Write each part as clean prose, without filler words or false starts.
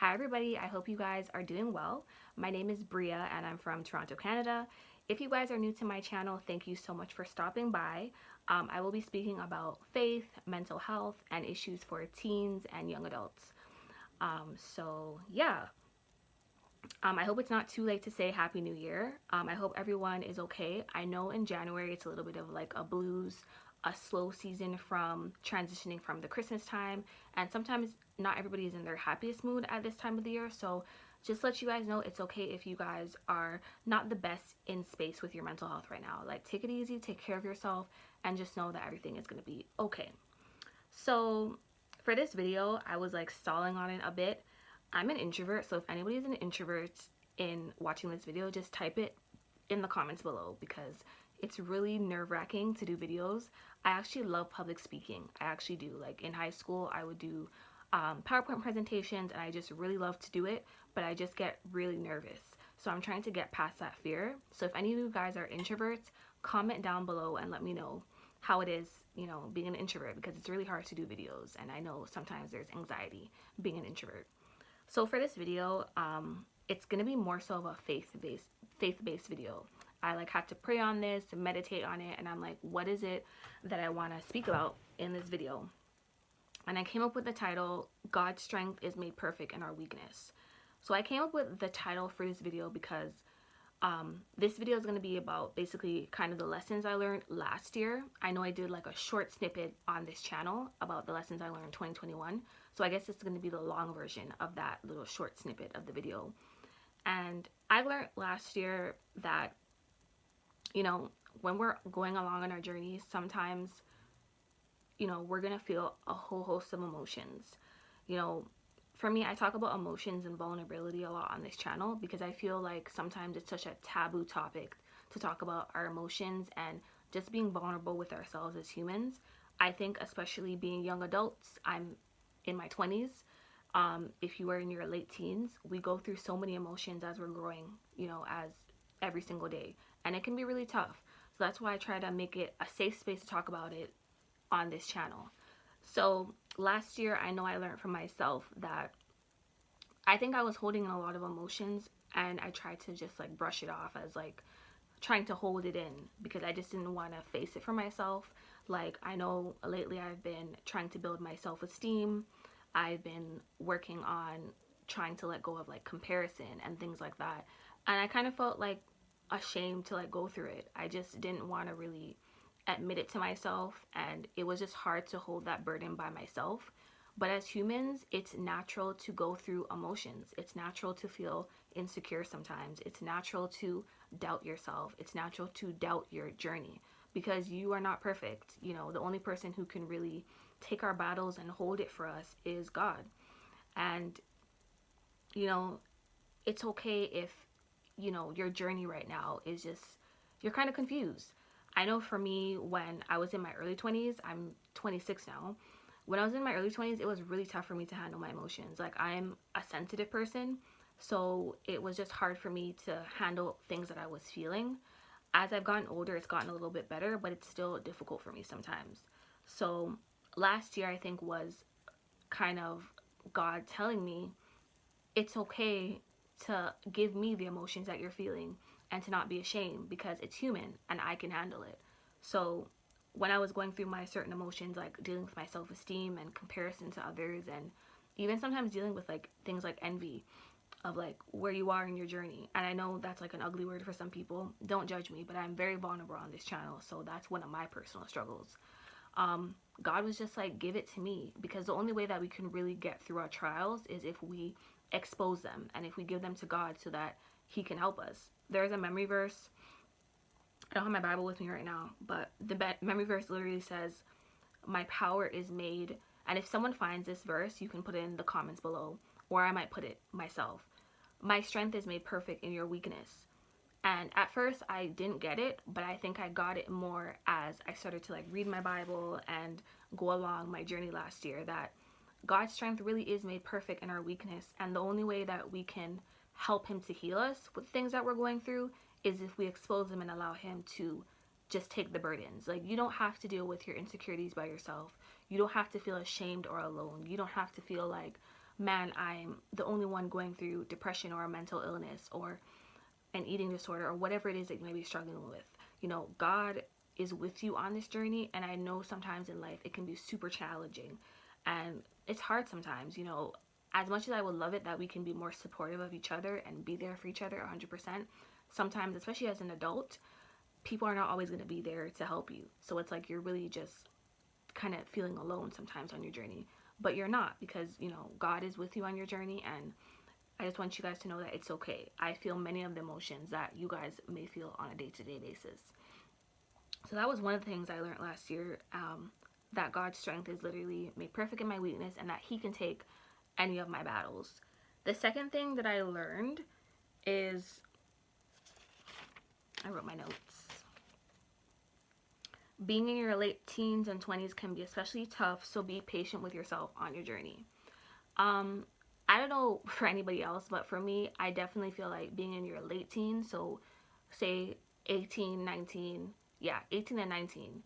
Hi everybody, I hope you guys are doing well. My name is Bria and I'm from Toronto, Canada. If you guys are new to my channel, thank you so much for stopping by. I will be speaking about faith, mental health, and issues for teens and young adults. I hope it's not too late to say Happy New Year. I hope everyone is okay. I know in January it's a little bit of like a blues, a slow season from transitioning from the Christmas time, and sometimes not everybody is in their happiest mood at this time of the year. So just let you guys know it's okay if you guys are not the best in space with your mental health right now. Like, take it easy, take care of yourself, and just know that everything is going to be okay. So for this video, I was like stalling on it a bit. I'm an introvert, so if anybody's an introvert in watching this video, just type it in the comments below because it's really nerve-wracking to do videos. I actually love public speaking. I actually do. Like in high school, I would do PowerPoint presentations and I just really love to do it, but I just get really nervous. So I'm trying to get past that fear. So if any of you guys are introverts, comment down below and let me know how it is, being an introvert, because it's really hard to do videos and I know sometimes there's anxiety being an introvert. So for this video, it's gonna be more so of a faith-based video. I like had to pray on this, meditate on it, and I'm like, what is it that I want to speak about in this video? And I came up with the title, God's Strength is Made Perfect in Our Weakness. So I came up with the title for this video because this video is going to be about basically kind of the lessons I learned last year. I know I did like a short snippet on this channel about the lessons I learned in 2021. So I guess it's going to be the long version of that little short snippet of the video. And I learned last year that, when we're going along on our journeys, sometimes, we're going to feel a whole host of emotions. For me, I talk about emotions and vulnerability a lot on this channel because I feel like sometimes it's such a taboo topic to talk about our emotions and just being vulnerable with ourselves as humans. I think especially being young adults, I'm in my 20s. If you are in your late teens, we go through so many emotions as we're growing, as every single day. And it can be really tough. So that's why I try to make it a safe space to talk about it on this channel. So last year, I know I learned from myself that I think I was holding in a lot of emotions and I tried to just like brush it off as like trying to hold it in because I just didn't want to face it for myself. Like, I know lately I've been trying to build my self-esteem. I've been working on trying to let go of like comparison and things like that. And I kind of felt like ashamed to like go through it. I just didn't want to really admit it to myself, and it was just hard to hold that burden by myself. But as humans, it's natural to go through emotions. It's natural to feel insecure sometimes. It's natural to doubt yourself. It's natural to doubt your journey because you are not perfect. The only person who can really take our battles and hold it for us is God. And, it's okay if, your journey right now is just, you're kind of confused. I know for me, when I was in my early 20s, I'm 26 now. When I was in my early 20s, it was really tough for me to handle my emotions. Like, I'm a sensitive person, so it was just hard for me to handle things that I was feeling. As I've gotten older, it's gotten a little bit better, but it's still difficult for me sometimes. So last year, I think, was kind of God telling me it's okay to give me the emotions that you're feeling and to not be ashamed because it's human and I can handle it. So when I was going through my certain emotions, like dealing with my self-esteem and comparison to others, and even sometimes dealing with like things like envy of like where you are in your journey. And I know that's like an ugly word for some people. Don't judge me, but I'm very vulnerable on this channel. So that's one of my personal struggles. God was just like, give it to me, because the only way that we can really get through our trials is if we expose them and if we give them to God so that He can help us. There's a memory verse. I don't have my Bible with me right now, but the memory verse literally says, my power is made. And if someone finds this verse, you can put it in the comments below, or I might put it myself. My strength is made perfect in your weakness. And at first I didn't get it, but I think I got it more as I started to like read my Bible and go along my journey last year, that God's strength really is made perfect in our weakness. And the only way that we can help Him to heal us with things that we're going through is if we expose Him and allow Him to just take the burdens. Like, you don't have to deal with your insecurities by yourself. You don't have to feel ashamed or alone. You don't have to feel like man, I'm the only one going through depression or a mental illness or an eating disorder or whatever it is that you may be struggling with. God is with you on this journey, and I know sometimes in life it can be super challenging and it's hard sometimes. As much as I would love it that we can be more supportive of each other and be there for each other 100%, sometimes, especially as an adult, people are not always going to be there to help you. So it's like you're really just kind of feeling alone sometimes on your journey. But you're not, because, God is with you on your journey, and I just want you guys to know that it's okay. I feel many of the emotions that you guys may feel on a day-to-day basis. So that was one of the things I learned last year, that God's strength is literally made perfect in my weakness, and that He can take any of my battles. The second thing that I learned is, I wrote my notes. Being in your late teens and 20s can be especially tough, so be patient with yourself on your journey. I don't know for anybody else, but for me, I definitely feel like being in your late teens, so say 18, 19, yeah, 18 and 19,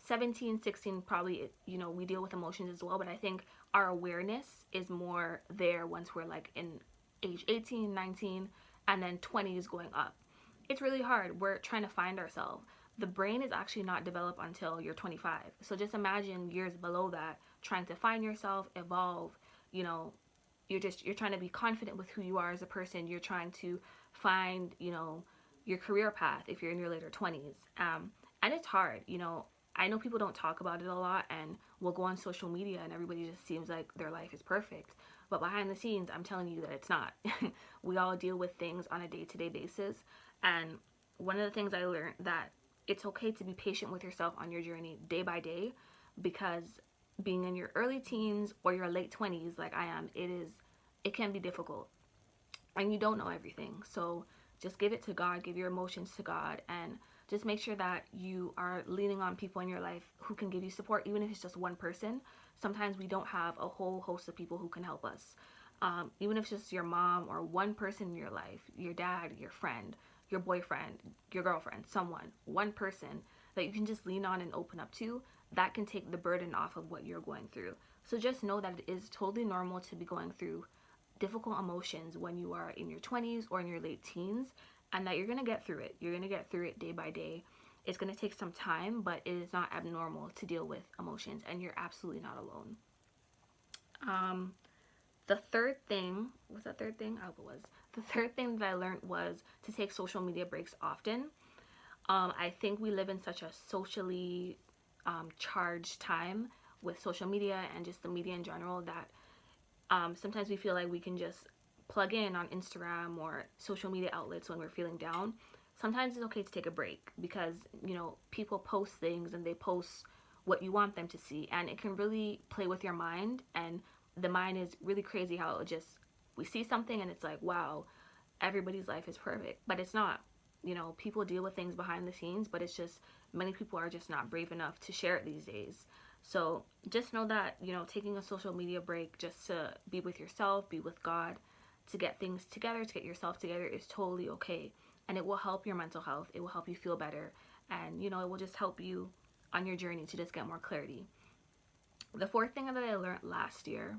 17, 16, probably, we deal with emotions as well, but I think our awareness is more there once we're like in age 18, 19, and then 20 is going up. It's really hard. We're trying to find ourselves. The brain is actually not developed until you're 25. So just imagine years below that, trying to find yourself, evolve, you know, you're trying to be confident with who you are as a person. You're trying to find, your career path if you're in your later 20s. And it's hard. I know people don't talk about it a lot, and will go on social media and everybody just seems like their life is perfect. But behind the scenes, I'm telling you that it's not. We all deal with things on a day-to-day basis. And one of the things I learned, that it's okay to be patient with yourself on your journey day by day, because being in your early teens or your late 20s like I am, it can be difficult, and you don't know everything. So just give it to God, give your emotions to God, and just make sure that you are leaning on people in your life who can give you support, even if it's just one person. Sometimes we don't have a whole host of people who can help us. Even if it's just your mom or one person in your life, your dad, your friend, your boyfriend, your girlfriend, someone, one person that you can just lean on and open up to, that can take the burden off of what you're going through. So just know that it is totally normal to be going through difficult emotions when you are in your 20s or in your late teens, and that you're going to get through it. You're going to get through it day by day. It's going to take some time, but it is not abnormal to deal with emotions, and you're absolutely not alone. The third thing, was that third thing? I hope it was. The third thing that I learned was to take social media breaks often. I think we live in such a socially charged time with social media and just the media in general, that sometimes we feel like we can just plug in on Instagram or social media outlets when we're feeling down. Sometimes it's okay to take a break, because people post things and they post what you want them to see, and it can really play with your mind. And the mind is really crazy how we see something and it's like, wow, everybody's life is perfect, but it's not. People deal with things behind the scenes, but it's just many people are just not brave enough to share it these days. So just know that, taking a social media break just to be with yourself, be with God, to get things together, to get yourself together, is totally okay. And it will help your mental health. It will help you feel better. And, it will just help you on your journey to just get more clarity. The fourth thing that I learned last year,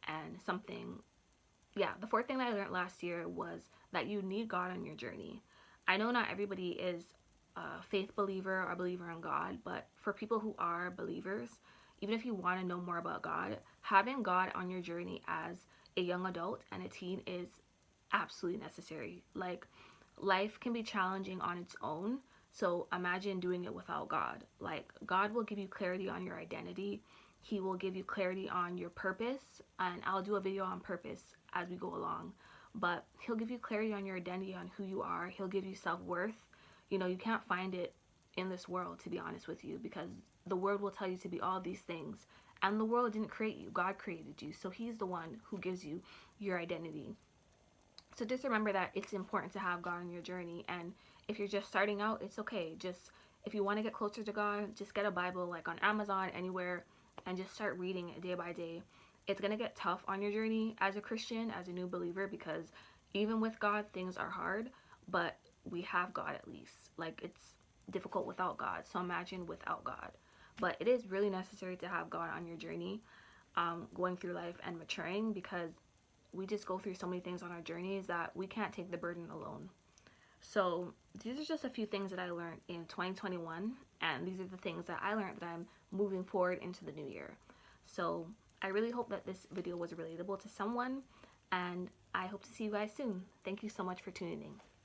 the fourth thing that I learned last year was that you need God on your journey. I know not everybody is a faith believer or believer in God, but for people who are believers, even if you want to know more about God, having God on your journey as a young adult and a teen is absolutely necessary. Like, life can be challenging on its own, so imagine doing it without God. Like, God will give you clarity on your identity. He will give you clarity on your purpose, and I'll do a video on purpose as we go along. But He'll give you clarity on your identity, on who you are. He'll give you self-worth. You can't find it in this world, to be honest with you, because the world will tell you to be all these things. And the world didn't create you. God created you. So He's the one who gives you your identity. So just remember that it's important to have God on your journey. And if you're just starting out, it's okay. Just, if you want to get closer to God, just get a Bible, like on Amazon, anywhere, and just start reading it day by day. It's going to get tough on your journey as a Christian, as a new believer, because even with God, things are hard, but we have God at least. Like, it's difficult without God, so imagine without God. But it is really necessary to have God on your journey. going through life and maturing, because we just go through so many things on our journeys that we can't take the burden alone. So these are just a few things that I learned in 2021, and these are the things that I learned that I'm moving forward into the new year. So I really hope that this video was relatable to someone, and I hope to see you guys soon. Thank you so much for tuning in.